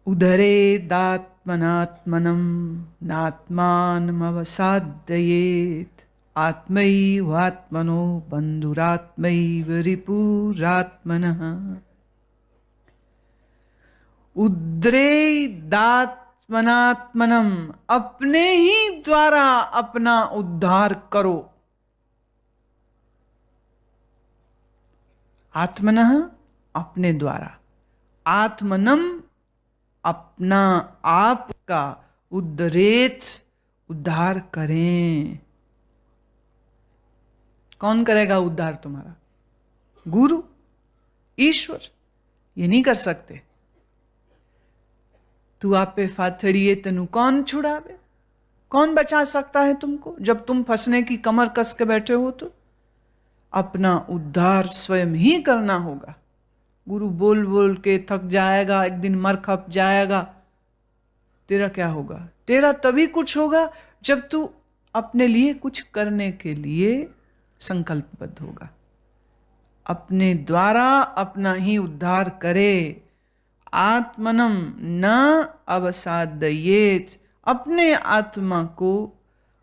उदरेदात्मनात्मनं नात्मानमवसादयेत् आत्मैवात्मनो बन्धुरात्मैव रिपुरात्मनः। उद्रेदात्मनात्मनम, अपने ही द्वारा अपना उद्धार करो। आत्मनः, अपने द्वारा, आत्मनम, अपना आप का, उद्रेत, उद्धार करें। कौन करेगा उद्धार तुम्हारा? गुरु, ईश्वर। ये नहीं कर सकते। तू आपे फाथड़िए तनु कौन छुड़ावे? कौन बचा सकता है तुमको जब तुम फंसने की कमर कस के बैठे हो? तो अपना उद्धार स्वयं ही करना होगा। गुरु बोल बोल के थक जाएगा, एक दिन मर खप जाएगा। तेरा क्या होगा? तेरा तभी कुछ होगा जब तू अपने लिए कुछ करने के लिए संकल्पबद्ध होगा। अपने द्वारा अपना ही उद्धार करे। आत्मनम न अवसादयेत, अपने आत्मा को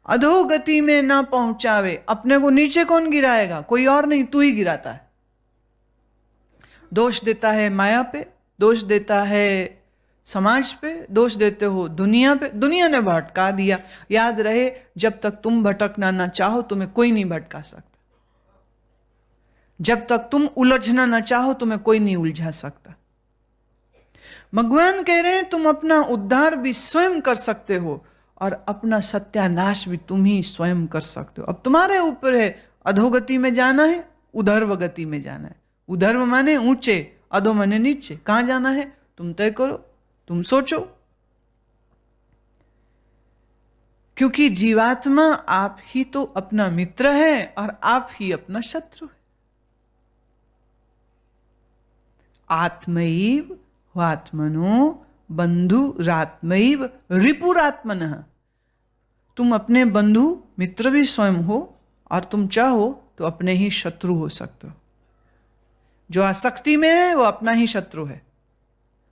अधोगति में ना पहुंचावे। अपने को नीचे कौन गिराएगा? कोई और नहीं, तू ही गिराता है। दोष देता है माया पे, दोष देता है समाज पे, दोष देते हो दुनिया पे। दुनिया ने भटका दिया। याद रहे, जब तक तुम भटकना ना चाहो तुम्हें कोई नहीं भटका सकता। जब तक तुम उलझना ना चाहो तुम्हें कोई नहीं उलझा सकता। भगवान कह रहे हैं तुम अपना उद्धार भी स्वयं कर सकते हो और अपना सत्यानाश भी तुम ही स्वयं कर सकते हो। अब तुम्हारे ऊपर है, अधोगति में जाना है, उधर्व गति में जाना है। उधर्व माने ऊंचे, अधो माने नीचे। कहां जाना है तुम तय करो, तुम सोचो। क्योंकि जीवात्मा आप ही तो अपना मित्र है और आप ही अपना शत्रु है। आत्मैव आत्मनो बंधुरात्मैव रिपुरात्मनः। तुम अपने बंधु मित्र भी स्वयं हो और तुम चाहो तो अपने ही शत्रु हो सकते हो। जो आसक्ति में है वो अपना ही शत्रु है।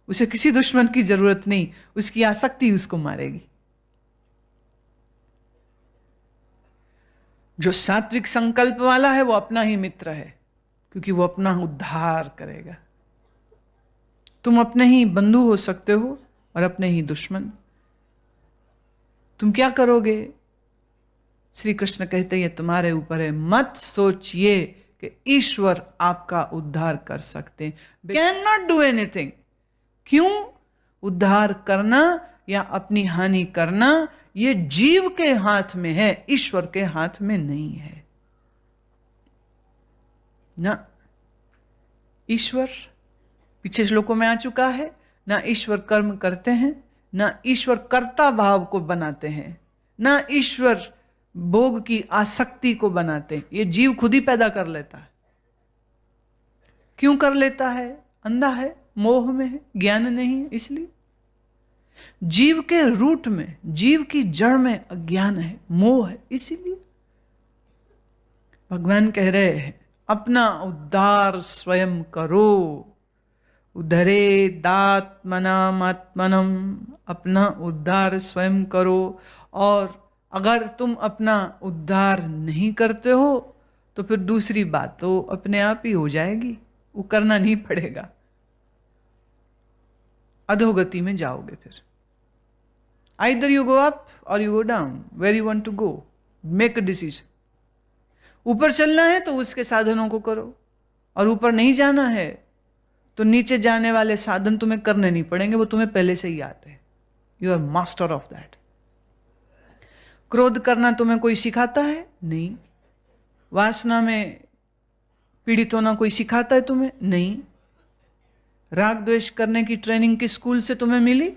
उसे किसी दुश्मन की जरूरत नहीं, उसकी आसक्ति उसको मारेगी। जो सात्विक संकल्प वाला है वो अपना ही मित्र है, क्योंकि वो अपना उद्धार करेगा। तुम अपने ही बंधु हो सकते हो और अपने ही दुश्मन। तुम क्या करोगे? श्री कृष्ण कहते हैं ये तुम्हारे ऊपर है। मत सोचिए कि ईश्वर आपका उद्धार कर सकते हैं। Can not do anything. क्यों? उद्धार करना या अपनी हानि करना ये जीव के हाथ में है, ईश्वर के हाथ में नहीं है ना। ईश्वर पीछे श्लोकों में आ चुका है। ना ईश्वर कर्म करते हैं, ना ईश्वर कर्ता भाव को बनाते हैं, ना ईश्वर भोग की आसक्ति को बनाते हैं। ये जीव खुद ही पैदा कर लेता है। क्यों कर लेता है? अंधा है, मोह में है, ज्ञान नहीं है। इसलिए जीव के रूट में, जीव की जड़ में अज्ञान है, मोह है। इसीलिए भगवान कह रहे हैं अपना उद्धार स्वयं करो। उद्धरेदात्मनात्मनम, अपना उद्धार स्वयं करो। और अगर तुम अपना उद्धार नहीं करते हो तो फिर दूसरी बात तो अपने आप ही हो जाएगी, वो करना नहीं पड़ेगा। अधोगति में जाओगे फिर। Either you go up or you go down, where you want to go, make a decision. ऊपर चलना है तो उसके साधनों को करो, और ऊपर नहीं जाना है तो नीचे जाने वाले साधन तुम्हें करने नहीं पड़ेंगे, वो तुम्हें पहले से ही आते हैं। You are master of that. क्रोध करना तुम्हें कोई सिखाता है? नहीं। वासना में पीड़ित होना कोई सिखाता है तुम्हें? नहीं। राग द्वेष करने की ट्रेनिंग किस स्कूल से तुम्हें मिली?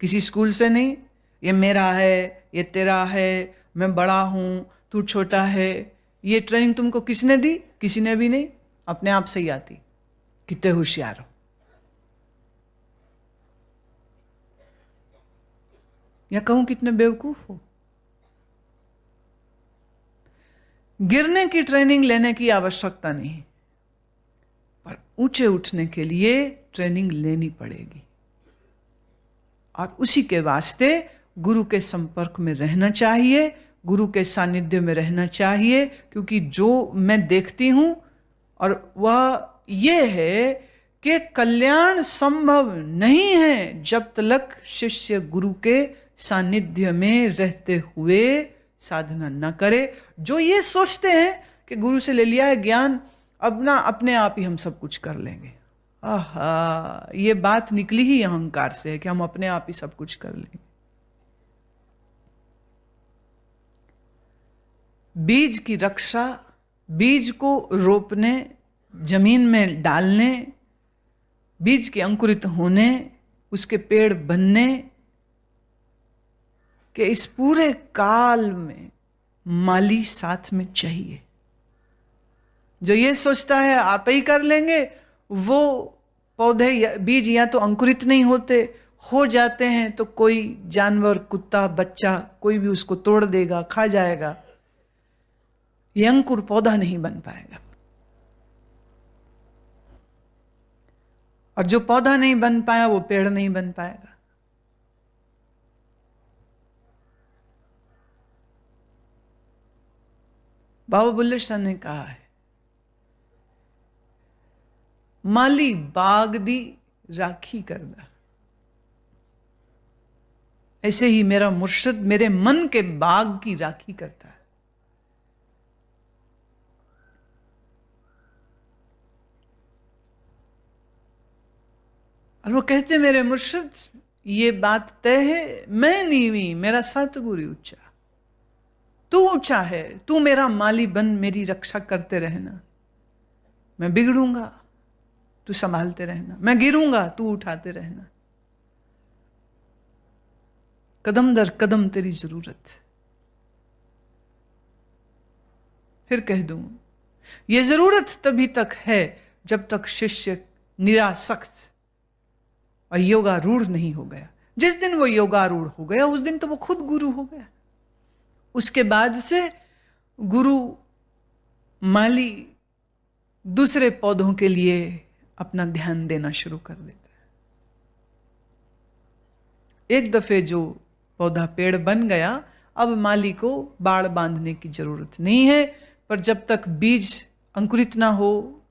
किसी स्कूल से नहीं। ये मेरा है, ये तेरा है, मैं बड़ा हूं, तू छोटा है, ये ट्रेनिंग तुमको किसने दी? किसी ने भी नहीं, अपने आप से ही आती। कितने होशियार हो, या कहूं कितने बेवकूफ हो। गिरने की ट्रेनिंग लेने की आवश्यकता नहीं, पर ऊंचे उठने के लिए ट्रेनिंग लेनी पड़ेगी। और उसी के वास्ते गुरु के संपर्क में रहना चाहिए, गुरु के सानिध्य में रहना चाहिए, क्योंकि जो मैं देखती हूं और वह ये है कि कल्याण संभव नहीं है जब तक शिष्य गुरु के सानिध्य में रहते हुए साधना न करे। जो ये सोचते हैं कि गुरु से ले लिया है ज्ञान, अब ना अपने आप ही हम सब कुछ कर लेंगे, आहा, ये बात निकली ही अहंकार से है कि हम अपने आप ही सब कुछ कर लेंगे। बीज की रक्षा, बीज को रोपने, जमीन में डालने, बीज के अंकुरित होने, उसके पेड़ बनने के इस पूरे काल में माली साथ में चाहिए। जो ये सोचता है आप ही कर लेंगे, वो पौधे बीज या तो अंकुरित नहीं होते, हो जाते हैं तो कोई जानवर, कुत्ता, बच्चा, कोई भी उसको तोड़ देगा, खा जाएगा, ये अंकुर पौधा नहीं बन पाएगा। और जो पौधा नहीं बन पाया वो पेड़ नहीं बन पाएगा। बाबा बुल्ले शाह ने कहा है, माली बाग दी राखी करदा। ऐसे ही मेरा मुर्शिद मेरे मन के बाग की राखी करता है। और वो कहते मेरे मुर्शिद ये बात तय है, मैं नीवी मेरा सतगुरु ऊंचा, तू ऊंचा है, तू मेरा माली बन, मेरी रक्षा करते रहना। मैं बिगड़ूंगा तू संभालते रहना, मैं गिरूंगा तू उठाते रहना। कदम दर कदम तेरी जरूरत। फिर कह दूं, ये जरूरत तभी तक है जब तक शिष्य निरासक्त और योगारूढ़ नहीं हो गया। जिस दिन वो योगारूढ़ हो गया उस दिन तो वो खुद गुरु हो गया। उसके बाद से गुरु माली दूसरे पौधों के लिए अपना ध्यान देना शुरू कर देता है। एक दफे जो पौधा पेड़ बन गया, अब माली को बाड़ बांधने की जरूरत नहीं है। पर जब तक बीज अंकुरित ना हो,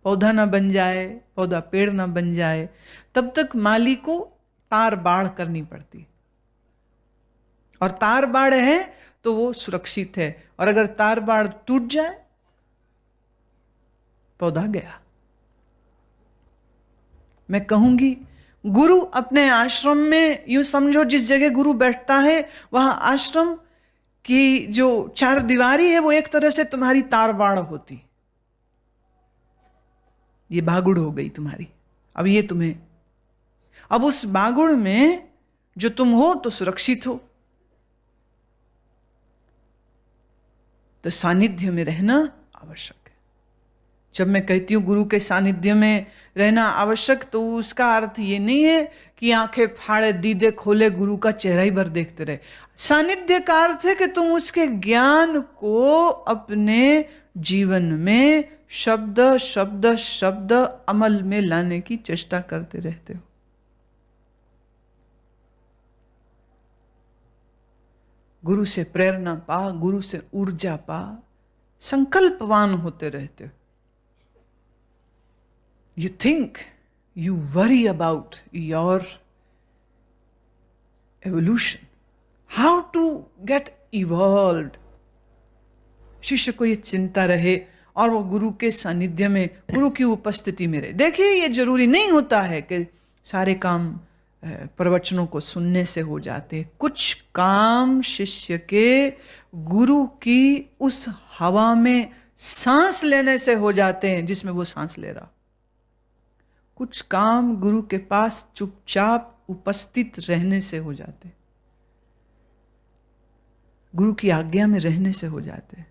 पौधा ना बन जाए, पौधा पेड़ ना बन जाए, तब तक माली को तार बाड़ करनी पड़ती। और तार बाड़ है तो वो सुरक्षित है, और अगर तार बाड़ टूट जाए पौधा गया। मैं कहूंगी गुरु अपने आश्रम में, यूं समझो जिस जगह गुरु बैठता है वहां आश्रम की जो चार दीवारी है वो एक तरह से तुम्हारी तार बाड़ होती। ये बागुड़ हो गई तुम्हारी। अब ये तुम्हें, अब उस बागुड़ में जो तुम हो तो सुरक्षित हो। तो सानिध्य में रहना आवश्यक है। जब मैं कहती हूं गुरु के सानिध्य में रहना आवश्यक, तो उसका अर्थ ये नहीं है कि आंखें फाड़े दीदे खोले गुरु का चेहरा ही भर देखते रहे। सानिध्य का अर्थ है कि तुम उसके ज्ञान को अपने जीवन में शब्द शब्द शब्द अमल में लाने की चेष्टा करते रहते हो। गुरु से प्रेरणा पा, गुरु से ऊर्जा पा, संकल्पवान होते रहते हो। You think, you worry about your evolution, how to get evolved. शिष्य को ये चिंता रहे और वो गुरु के सानिध्य में, गुरु की उपस्थिति में रहे। देखिए, ये जरूरी नहीं होता है कि सारे काम प्रवचनों को सुनने से हो जाते। कुछ काम शिष्य के गुरु की उस हवा में सांस लेने से हो जाते हैं जिसमें वो सांस ले रहा। कुछ काम गुरु के पास चुपचाप उपस्थित रहने से हो जाते, गुरु की आज्ञा में रहने से हो जाते,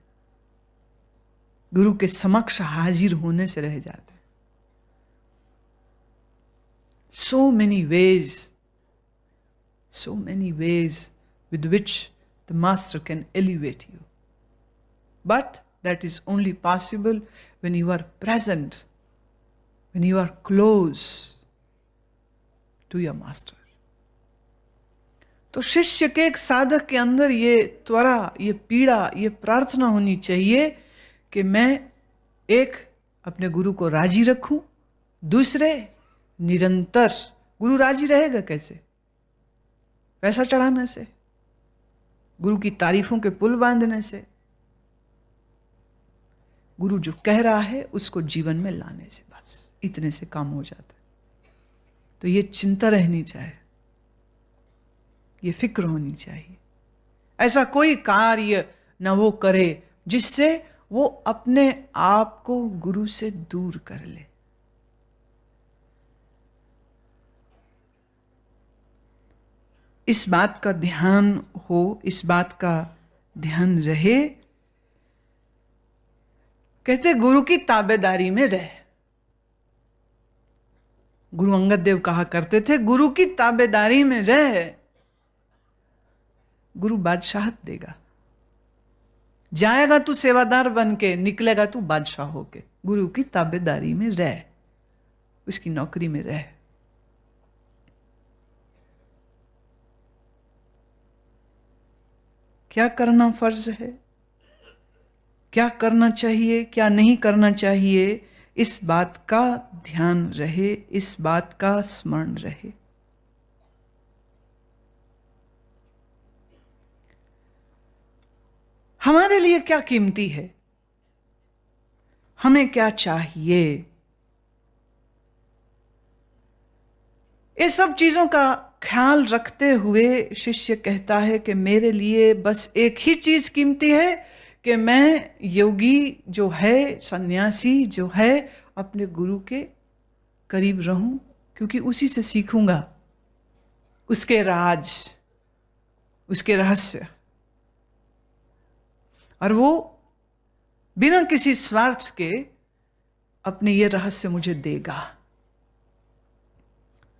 गुरु के समक्ष हाजिर होने से रह जाते। So many ways with which the master can elevate you. But that is only possible when you are present, when you are close to your master. तो शिष्य के एक साधक के अंदर ये त्वरा, ये पीड़ा, ये प्रार्थना होनी चाहिए कि मैं एक अपने गुरु को राजी रखूं, दूसरे निरंतर। गुरु राजी रहेगा कैसे? पैसा चढ़ाने से, गुरु की तारीफों के पुल बांधने से। गुरु जो कह रहा है उसको जीवन में लाने से, बस इतने से काम हो जाता है। तो ये चिंता रहनी चाहिए, ये फिक्र होनी चाहिए। ऐसा कोई कार्य न वो करे जिससे वो अपने आप को गुरु से दूर कर ले। इस बात का ध्यान हो, इस बात का ध्यान रहे। कहते गुरु की ताबेदारी में रहे। गुरु अंगद देव कहा करते थे, गुरु की ताबेदारी में रहे, गुरु बादशाहत देगा। जाएगा तू सेवादार बन के, निकलेगा तू बादशाह होके। गुरु की ताबेदारी में रह, उसकी नौकरी में रह। क्या करना फर्ज है, क्या करना चाहिए, क्या नहीं करना चाहिए, इस बात का ध्यान रहे, इस बात का स्मरण रहे। हमारे लिए क्या कीमती है, हमें क्या चाहिए, ये सब चीजों का ख्याल रखते हुए शिष्य कहता है कि मेरे लिए बस एक ही चीज कीमती है कि मैं योगी जो है, सन्यासी जो है, अपने गुरु के करीब रहूं, क्योंकि उसी से सीखूंगा उसके राज, उसके रहस्य। और वो बिना किसी स्वार्थ के अपने ये रहस्य मुझे देगा।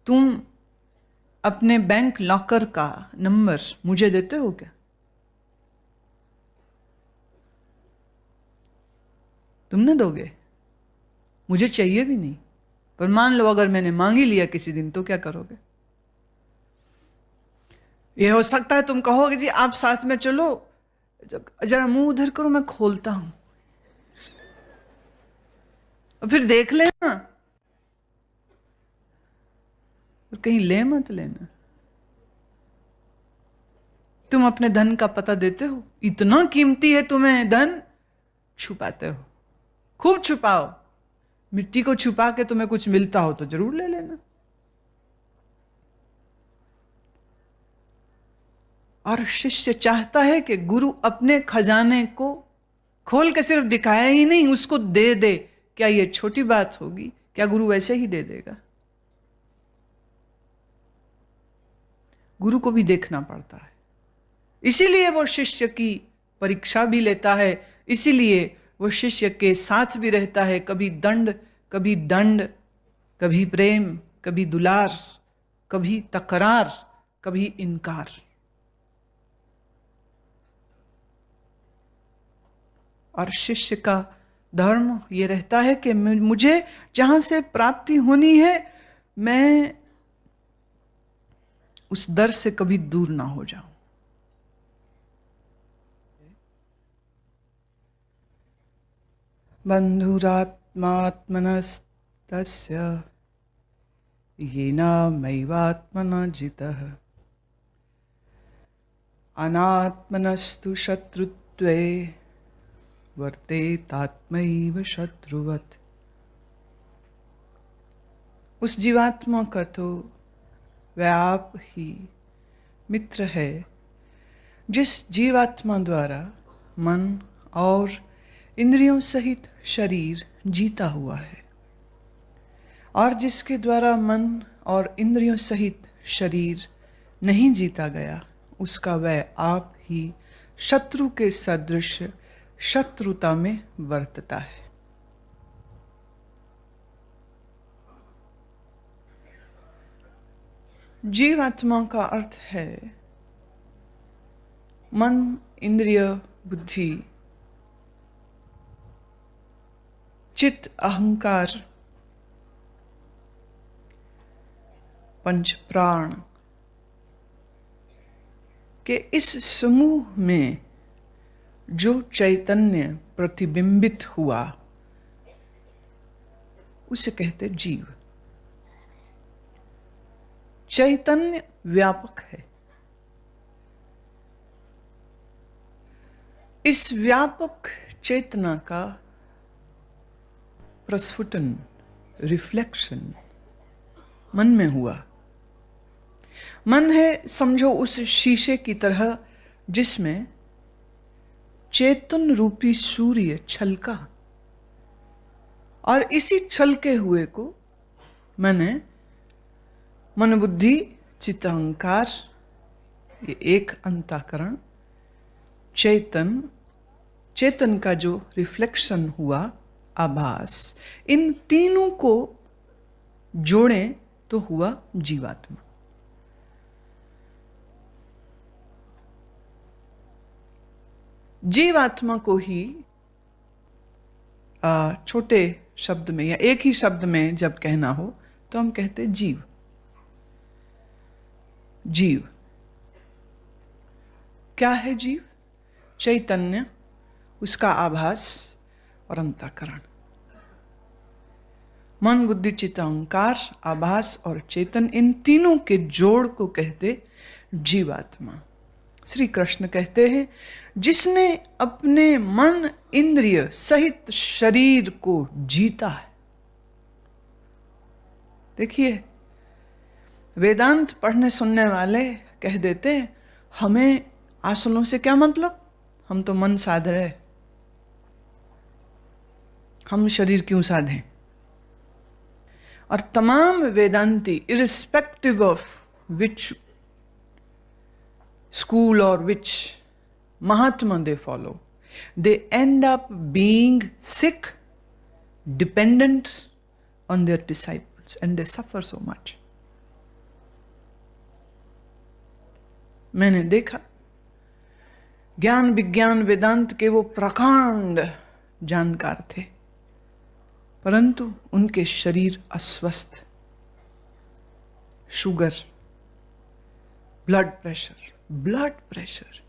तुम अपने बैंक लॉकर का नंबर मुझे देते हो क्या? तुम न दोगे, मुझे चाहिए भी नहीं। पर मान लो अगर मैंने मांग ही लिया किसी दिन, तो क्या करोगे? यह हो सकता है तुम कहोगे जी आप साथ में चलो, जरा मुंह उधर करो, मैं खोलता हूं, और फिर देख लेना, और कहीं ले मत लेना। तुम अपने धन का पता देते हो, इतना कीमती है तुम्हें धन, छुपाते हो। खूब छुपाओ, मिट्टी को छुपा के तुम्हें कुछ मिलता हो तो जरूर ले लेना। और शिष्य चाहता है कि गुरु अपने खजाने को खोल के सिर्फ दिखाया ही नहीं, उसको दे दे। क्या ये छोटी बात होगी? क्या गुरु वैसे ही दे देगा? गुरु को भी देखना पड़ता है, इसीलिए वो शिष्य की परीक्षा भी लेता है, इसीलिए वो शिष्य के साथ भी रहता है। कभी दंड, कभी दंड, कभी प्रेम, कभी दुलार, कभी तकरार, कभी इनकार। और शिष्य का धर्म ये रहता है कि मुझे जहां से प्राप्ति होनी है, मैं उस दर से कभी दूर ना हो जाऊं। बंधुरात्मात्मनस्तस्य येनामैवात्मना जितः अनात्मनस्तु शत्रुत्वे वर्तेतात्मैव शत्रुवत्। उस जीवात्मा का तो वह आप ही मित्र है जिस जीवात्मा द्वारा मन और इंद्रियों सहित शरीर जीता हुआ है, और जिसके द्वारा मन और इंद्रियों सहित शरीर नहीं जीता गया, उसका वह आप ही शत्रु के सदृश शत्रुता में वर्तता है। जीवात्मा का अर्थ है मन, इंद्रिय, बुद्धि, चित्त, अहंकार, पंच प्राण, कि इस समूह में जो चैतन्य प्रतिबिंबित हुआ उसे कहते जीव। चैतन्य व्यापक है। इस व्यापक चेतना का प्रस्फुटन, रिफ्लेक्शन मन में हुआ। मन है समझो उस शीशे की तरह जिसमें चेतन रूपी सूर्य छलका, और इसी छलके हुए को मैंने मन बुद्धि चित्त अहंकार, ये एक अंतःकरण, चेतन का जो रिफ्लेक्शन हुआ, आभास, इन तीनों को जोड़ें तो हुआ जीवात्मा। जीवात्मा को ही छोटे शब्द में या एक ही शब्द में जब कहना हो तो हम कहते जीव। जीव क्या है? जीव चैतन्य, उसका आभास और अंतःकरण। मन बुद्धि चित्त अहंकार, आभास और चेतन, इन तीनों के जोड़ को कहते जीवात्मा। श्री कृष्ण कहते हैं जिसने अपने मन इंद्रिय सहित शरीर को जीता है। देखिए, वेदांत पढ़ने सुनने वाले कह देते हैं हमें आसनों से क्या मतलब, हम तो मन साध रहे, हम शरीर क्यों साधें। और तमाम वेदांती, irrespective of which school or which Mahatma they follow, they end up being sick, dependent on their disciples, and they suffer so much. मैंने देखा ज्ञान विज्ञान वेदांत के वो प्रकांड जानकार थे, परंतु उनके शरीर अस्वस्थ, sugar, blood pressure,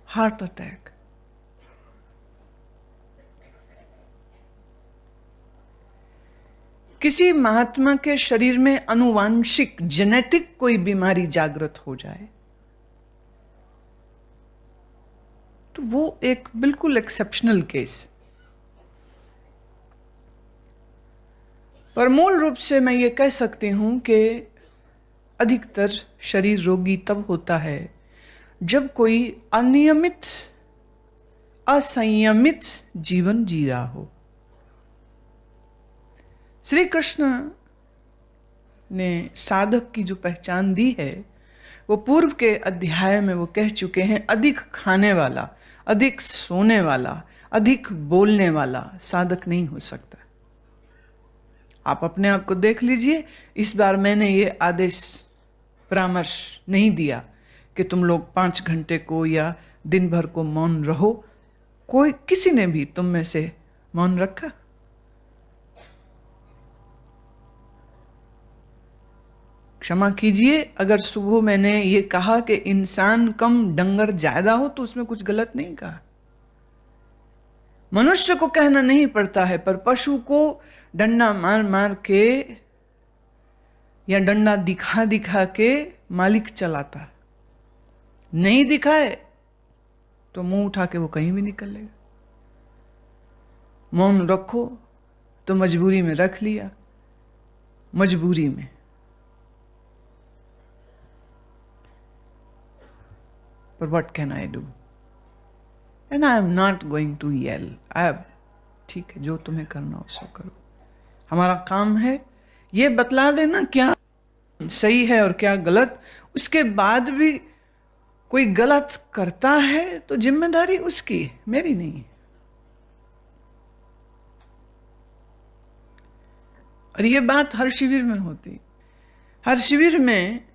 heart attack. किसी महात्मा के शरीर में अनुवांशिक जेनेटिक कोई बीमारी जागृत हो जाए तो वो एक बिल्कुल एक्सेप्शनल केस। पर मूल रूप से मैं ये कह सकती हूं कि अधिकतर शरीर रोगी तब होता है जब कोई अनियमित, असंयमित जीवन जी रहा हो। श्री कृष्ण ने साधक की जो पहचान दी है वो पूर्व के अध्याय में वो कह चुके हैं, अधिक खाने वाला, अधिक सोने वाला, अधिक बोलने वाला साधक नहीं हो सकता। आप अपने आप को देख लीजिए। इस बार मैंने ये आदेश परामर्श नहीं दिया कि तुम लोग 5 घंटे को या दिन भर को मौन रहो। कोई किसी ने भी तुम में से मौन रखा? क्षमा कीजिए, अगर सुबह मैंने ये कहा कि इंसान कम डंगर ज्यादा हो तो उसमें कुछ गलत नहीं कहा। मनुष्य को कहना नहीं पड़ता है, पर पशु को डंडा मार मार के या डंडा दिखा दिखा के मालिक चलाता। नहीं दिखाए तो मुंह उठा के वो कहीं भी निकल लेगा। मौन रखो तो मजबूरी में रख लिया, मजबूरी में। पर what can I do? And I am not going to yell. ठीक है, जो तुम्हें करना हो सो करो। हमारा काम है ये बतला देना क्या सही है और क्या गलत। उसके बाद भी कोई गलत करता है तो जिम्मेदारी उसकी, मेरी नहीं। और ये बात हर शिविर में होती। हर शिविर में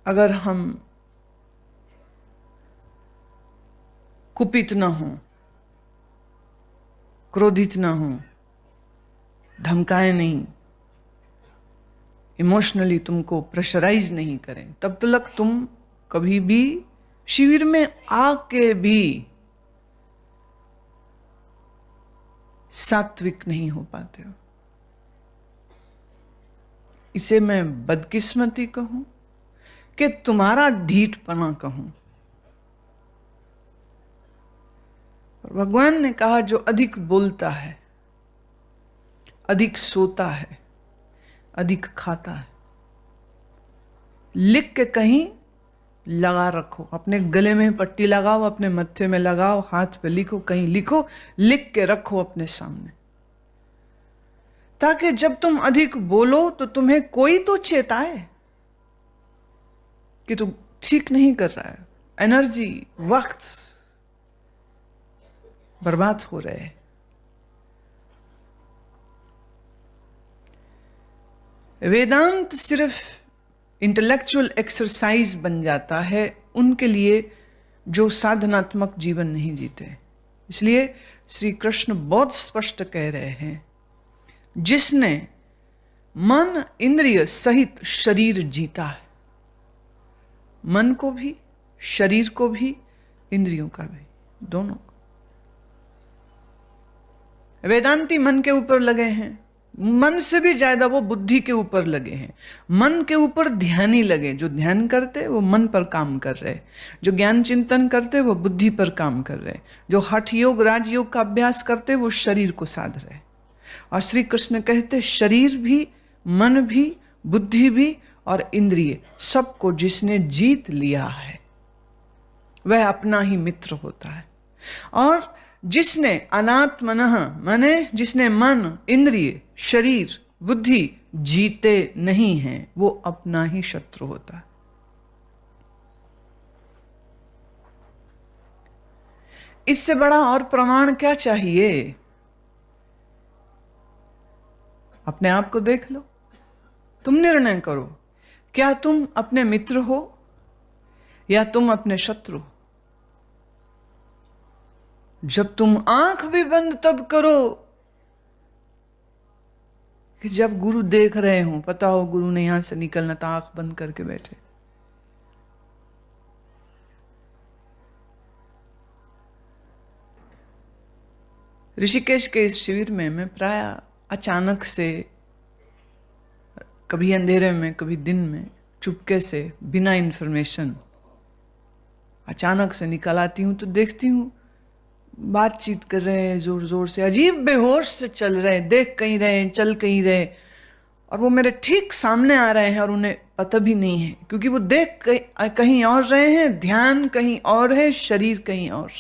अगर हम कुपित ना हो, क्रोधित ना हो, धमकाए नहीं, इमोशनली तुमको प्रेशराइज नहीं करें, तब तक तुम कभी भी शिविर में आके भी सात्विक नहीं हो पाते हो। इसे मैं बदकिस्मती कहूं कि तुम्हारा ढीठपना कहूं। भगवान ने कहा जो अधिक बोलता है, अधिक सोता है, अधिक खाता है, लिख के कहीं लगा रखो, अपने गले में पट्टी लगाओ, अपने मत्थे में लगाओ, हाथ पे लिखो, कहीं लिखो, लिख के रखो अपने सामने, ताकि जब तुम अधिक बोलो तो तुम्हें कोई तो चेताए कि तुम ठीक नहीं कर रहा है, एनर्जी, वक्त बर्बाद हो रहे हैं। वेदांत सिर्फ इंटेलेक्चुअल एक्सरसाइज बन जाता है उनके लिए जो साधनात्मक जीवन नहीं जीते। इसलिए श्री कृष्ण बहुत स्पष्ट कह रहे हैं, जिसने मन इंद्रिय सहित शरीर जीता है, मन को भी, शरीर को भी, इंद्रियों का भी, दोनों को। वेदांती मन के ऊपर लगे हैं, मन से भी ज्यादा वो बुद्धि के ऊपर लगे हैं। मन के ऊपर ध्यानी लगे, जो ध्यान करते वो मन पर काम कर रहे, जो ज्ञान चिंतन करते वो बुद्धि पर काम कर रहे, जो हठ योग राजयोग का अभ्यास करते वो शरीर को साध रहे। और श्री कृष्ण कहते शरीर भी, मन भी, बुद्धि भी और इंद्रिय सबको जिसने जीत लिया है वह अपना ही मित्र होता है। और जिसने अनात्मनः माने जिसने मन, इंद्रिय, शरीर, बुद्धि जीते नहीं हैं वो अपना ही शत्रु होता है। इससे बड़ा और प्रमाण क्या चाहिए? अपने आप को देख लो, तुम निर्णय करो, क्या तुम अपने मित्र हो या तुम अपने शत्रु? जब तुम आंख भी बंद तब करो कि जब गुरु देख रहे हो, पता हो गुरु ने यहां से निकलना, तो आंख बंद करके बैठे। ऋषिकेश के इस शिविर में मैं प्राय अचानक से, कभी अंधेरे में, कभी दिन में, चुपके से, बिना इंफॉर्मेशन अचानक से निकल आती हूं तो देखती हूं बातचीत कर रहे हैं जोर जोर से, अजीब बेहोश से चल रहे हैं, देख कहीं रहे हैं, चल कहीं रहे, और वो मेरे ठीक सामने आ रहे हैं और उन्हें पता भी नहीं है, क्योंकि वो देख कहीं और रहे हैं, ध्यान कहीं और है, शरीर कहीं और।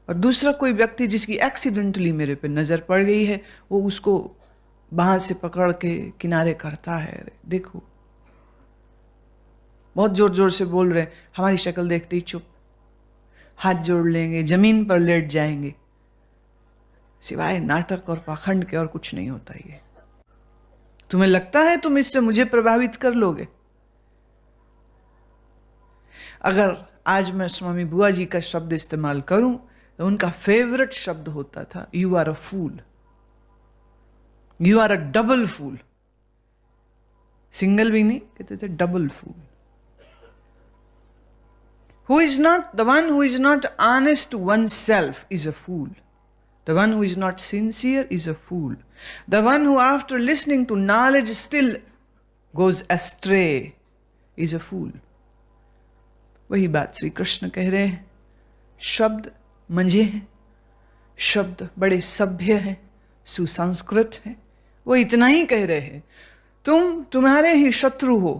और दूसरा कोई व्यक्ति जिसकी एक्सीडेंटली मेरे पे नजर पड़ गई है, वो उसको बांह से पकड़ के किनारे करता है, देखो, बहुत जोर जोर से बोल रहे, हमारी शक्ल देखते ही चुप, हाथ जोड़ लेंगे, जमीन पर लेट जाएंगे, सिवाय नाटक और पाखंड के और कुछ नहीं होता। ये तुम्हें लगता है तुम इससे मुझे प्रभावित कर लोगे? अगर आज मैं स्वामी बुआ जी का शब्द इस्तेमाल करूं तो उनका फेवरेट शब्द होता था, you are a fool, you are a double fool. Single भी नहीं कहते थे, double fool. Who is not, the one who is not honest to oneself is a fool. The one who is not sincere is a fool. The one who after listening to knowledge still goes astray is a fool. वही बात श्री कृष्ण कह रहे हैं। शब्द मंझे हैं, शब्द बड़े सभ्य हैं, सुसंस्कृत हैं, वो इतना ही कह रहे हैं, तुम तुम्हारे ही शत्रु हो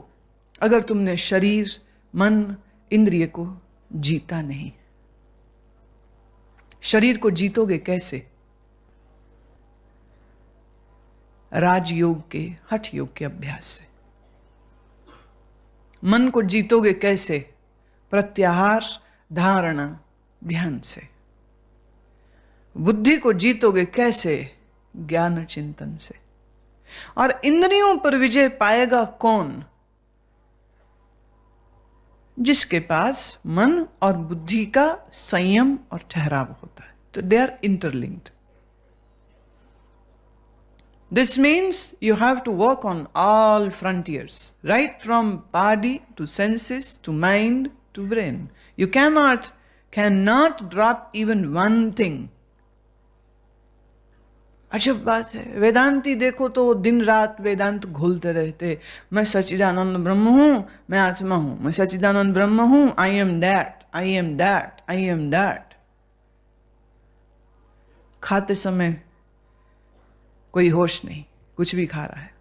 अगर तुमने शरीर, मन, इंद्रिय को जीता नहीं। शरीर को जीतोगे कैसे? राजयोग के, हठ योग के अभ्यास से। मन को जीतोगे कैसे? प्रत्याहार, धारणा, ध्यान से। बुद्धि को जीतोगे कैसे? ज्ञान चिंतन से। और इंद्रियों पर विजय पाएगा कौन? जिसके पास मन और बुद्धि का संयम और ठहराव होता है। तो they are interlinked. This means you have to work on all frontiers, right from body to senses to mind to brain. You cannot drop even one thing. अजब बात है, वेदांती देखो तो दिन रात वेदांत घोलते रहते, मैं सच्चिदानंद ब्रह्म हूं, मैं आत्मा हूं, मैं सच्चिदानंद ब्रह्म हूं, I am that, I am that, I am that. खाते समय कोई होश नहीं, कुछ भी खा रहा है।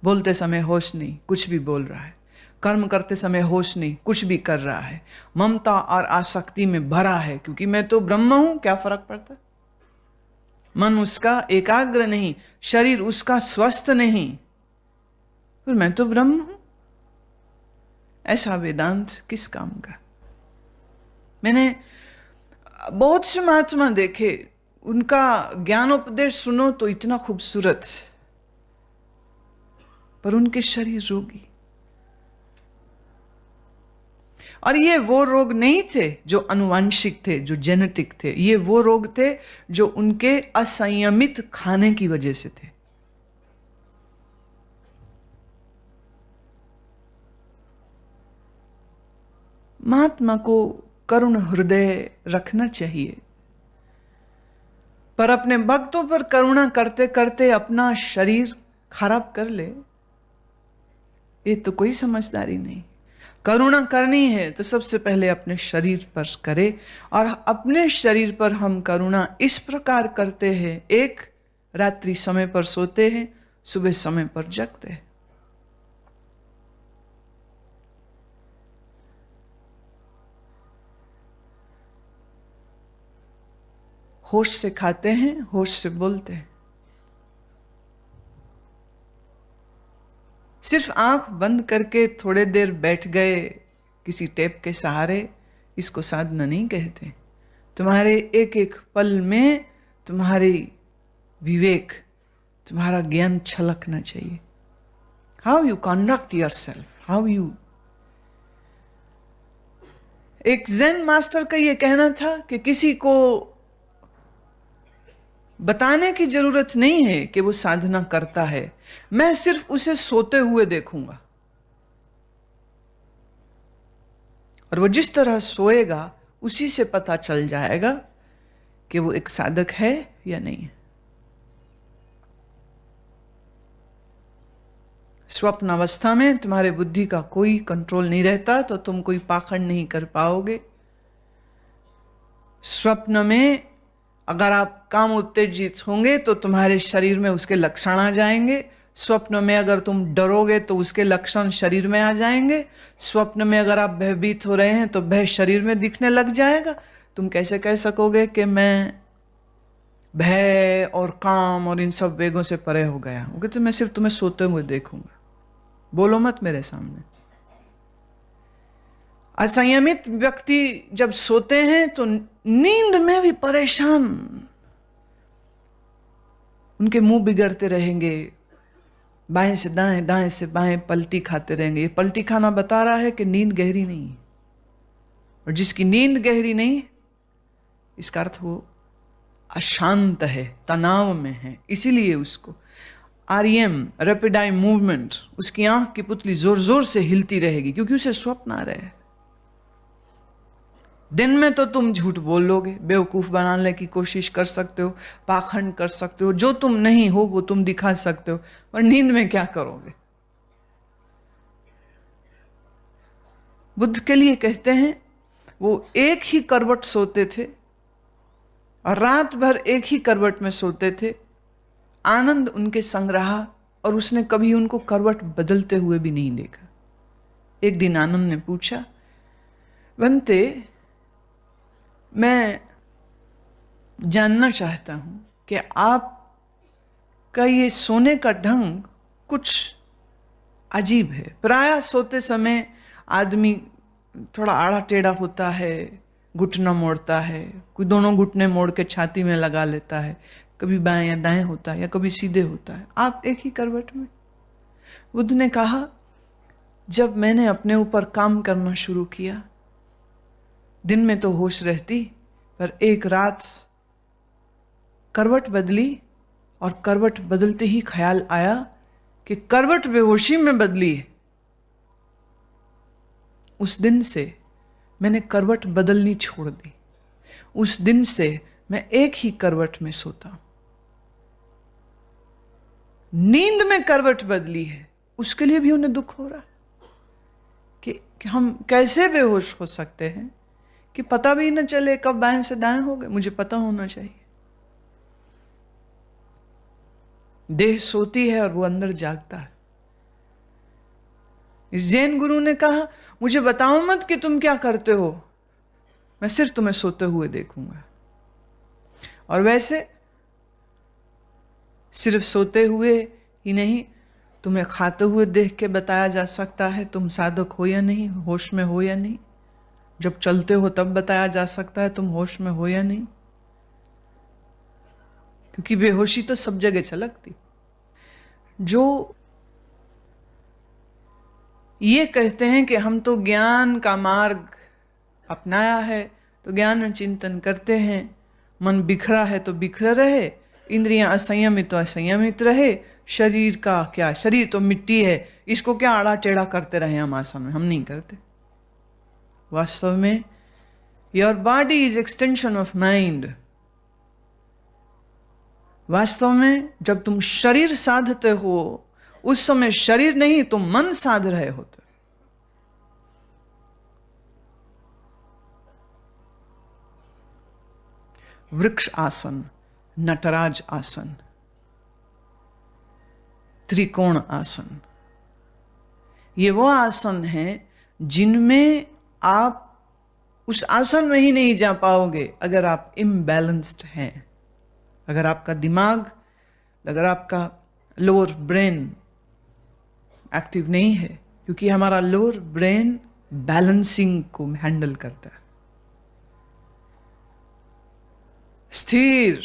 बोलते समय होश नहीं, कुछ भी बोल रहा है। कर्म करते समय होश नहीं, कुछ भी कर रहा है। ममता और आसक्ति में भरा है, क्योंकि मैं तो ब्रह्म हूं, क्या फर्क पड़ता है। मन उसका एकाग्र नहीं, शरीर उसका स्वस्थ नहीं, फिर मैं तो ब्रह्म हूं। ऐसा वेदांत किस काम का। मैंने बहुत से महात्मा देखे, उनका ज्ञानोपदेश सुनो तो इतना खूबसूरत, पर उनके शरीर रोगी। और ये वो रोग नहीं थे जो अनुवांशिक थे, जो जेनेटिक थे। ये वो रोग थे जो उनके असंयमित खाने की वजह से थे। महात्मा को करुण हृदय रखना चाहिए, पर अपने भक्तों पर करुणा करते करते अपना शरीर खराब कर ले, ये तो कोई समझदारी नहीं। करुणा करनी है तो सबसे पहले अपने शरीर पर करे, और अपने शरीर पर हम करुणा इस प्रकार करते हैं, एक रात्रि समय पर सोते हैं, सुबह समय पर जगते हैं। होश से खाते हैं, होश से बोलते हैं। सिर्फ आंख बंद करके थोड़े देर बैठ गए किसी टेप के सहारे, इसको साधना नहीं कहते। तुम्हारे एक एक पल में तुम्हारी विवेक, तुम्हारा ज्ञान छलकना चाहिए। How you conduct your self, how you. एक ज़ेन मास्टर का यह कहना था कि किसी को बताने की जरूरत नहीं है कि वो साधना करता है, मैं सिर्फ उसे सोते हुए देखूंगा, और वो जिस तरह सोएगा उसी से पता चल जाएगा कि वो एक साधक है या नहीं है। स्वप्न अवस्था में तुम्हारे बुद्धि का कोई कंट्रोल नहीं रहता, तो तुम कोई पाखंड नहीं कर पाओगे। स्वप्न में अगर आप काम उत्तेजित होंगे तो तुम्हारे शरीर में उसके लक्षण आ जाएंगे। स्वप्न में अगर तुम डरोगे तो उसके लक्षण शरीर में आ जाएंगे। स्वप्न में अगर आप भयभीत हो रहे हैं तो भय शरीर में दिखने लग जाएगा। तुम कैसे कह सकोगे कि मैं भय और काम और इन सब वेगों से परे हो गया हूं, तो मैं सिर्फ तुम्हें सोते हुए देखूंगा। बोलो मत मेरे सामने। असंयमित व्यक्ति जब सोते हैं तो नींद में भी परेशान, उनके मुंह बिगड़ते रहेंगे, बाएं से दाएं, दाएं से बाएं पलटी खाते रहेंगे। ये पलटी खाना बता रहा है कि नींद गहरी नहीं है, और जिसकी नींद गहरी नहीं, इसका अर्थ वो अशांत है, तनाव में है। इसीलिए उसको REM, रैपिड आई मूवमेंट, उसकी आंख की पुतली जोर जोर से हिलती रहेगी, क्योंकि उसे स्वप्न आ रहे हैं। दिन में तो तुम झूठ बोल लोगे, बेवकूफ बनाने की कोशिश कर सकते हो, पाखंड कर सकते हो, जो तुम नहीं हो वो तुम दिखा सकते हो, पर नींद में क्या करोगे। बुद्ध के लिए कहते हैं वो एक ही करवट सोते थे और रात भर एक ही करवट में सोते थे। आनंद उनके संग रहा और उसने कभी उनको करवट बदलते हुए भी नहीं देखा। एक दिन आनंद ने पूछा, बनते, मैं जानना चाहता हूं कि आपका ये सोने का ढंग कुछ अजीब है। प्रायः सोते समय आदमी थोड़ा आड़ा टेढ़ा होता है, घुटना मोड़ता है, कोई दोनों घुटने मोड़ के छाती में लगा लेता है, कभी बाएं या दाएं होता है या कभी सीधे होता है। आप एक ही करवट में। बुद्ध ने कहा, जब मैंने अपने ऊपर काम करना शुरू किया, दिन में तो होश रहती, पर एक रात करवट बदली और करवट बदलते ही ख्याल आया कि करवट बेहोशी में बदली है। उस दिन से मैंने करवट बदलनी छोड़ दी। उस दिन से मैं एक ही करवट में सोता हूं। नींद में करवट बदली है, उसके लिए भी उन्हें दुख हो रहा कि हम कैसे बेहोश हो सकते हैं कि पता भी न चले कब बाएं से दाएं हो गए। मुझे पता होना चाहिए। देह सोती है और वो अंदर जागता है। इस जैन गुरु ने कहा, मुझे बताओ मत कि तुम क्या करते हो, मैं सिर्फ तुम्हें सोते हुए देखूंगा। और वैसे सिर्फ सोते हुए ही नहीं, तुम्हें खाते हुए देख के बताया जा सकता है तुम साधक हो या नहीं, होश में हो या नहीं। जब चलते हो तब बताया जा सकता है तुम होश में हो या नहीं, क्योंकि बेहोशी तो सब जगह छलकती। जो ये कहते हैं कि हम तो ज्ञान का मार्ग अपनाया है, तो ज्ञान चिंतन करते हैं, मन बिखरा है तो बिखरा रहे, इंद्रियां असंयमित तो असंयमित रहे, शरीर का क्या, शरीर तो मिट्टी है, इसको क्या आड़ा टेढ़ा करते रहे हम आसन में। हम नहीं करते। वास्तव में your body is extension of mind. वास्तव में जब तुम शरीर साधते हो उस समय शरीर नहीं, तुम मन साध रहे होते। वृक्ष आसन, नटराज आसन, त्रिकोण आसन, ये वो आसन हैं जिनमें आप उस आसन में ही नहीं जा पाओगे अगर आप इम्बैलेंस्ड हैं, अगर आपका दिमाग, अगर आपका लोअर ब्रेन एक्टिव नहीं है, क्योंकि हमारा लोअर ब्रेन बैलेंसिंग को हैंडल करता है। स्थिर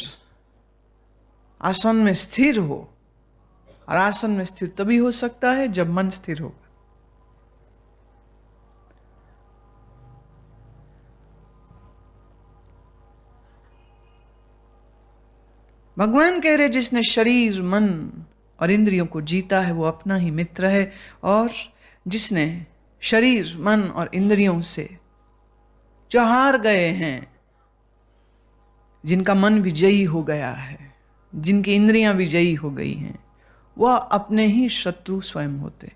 आसन में स्थिर हो, और आसन में स्थिर तभी हो सकता है जब मन स्थिर होगा। भगवान कह रहे जिसने शरीर, मन और इंद्रियों को जीता है वो अपना ही मित्र है, और जिसने शरीर, मन और इंद्रियों से जो हार गए हैं, जिनका मन विजयी हो गया है, जिनकी इंद्रियां विजयी हो गई हैं, वह अपने ही शत्रु स्वयं होते।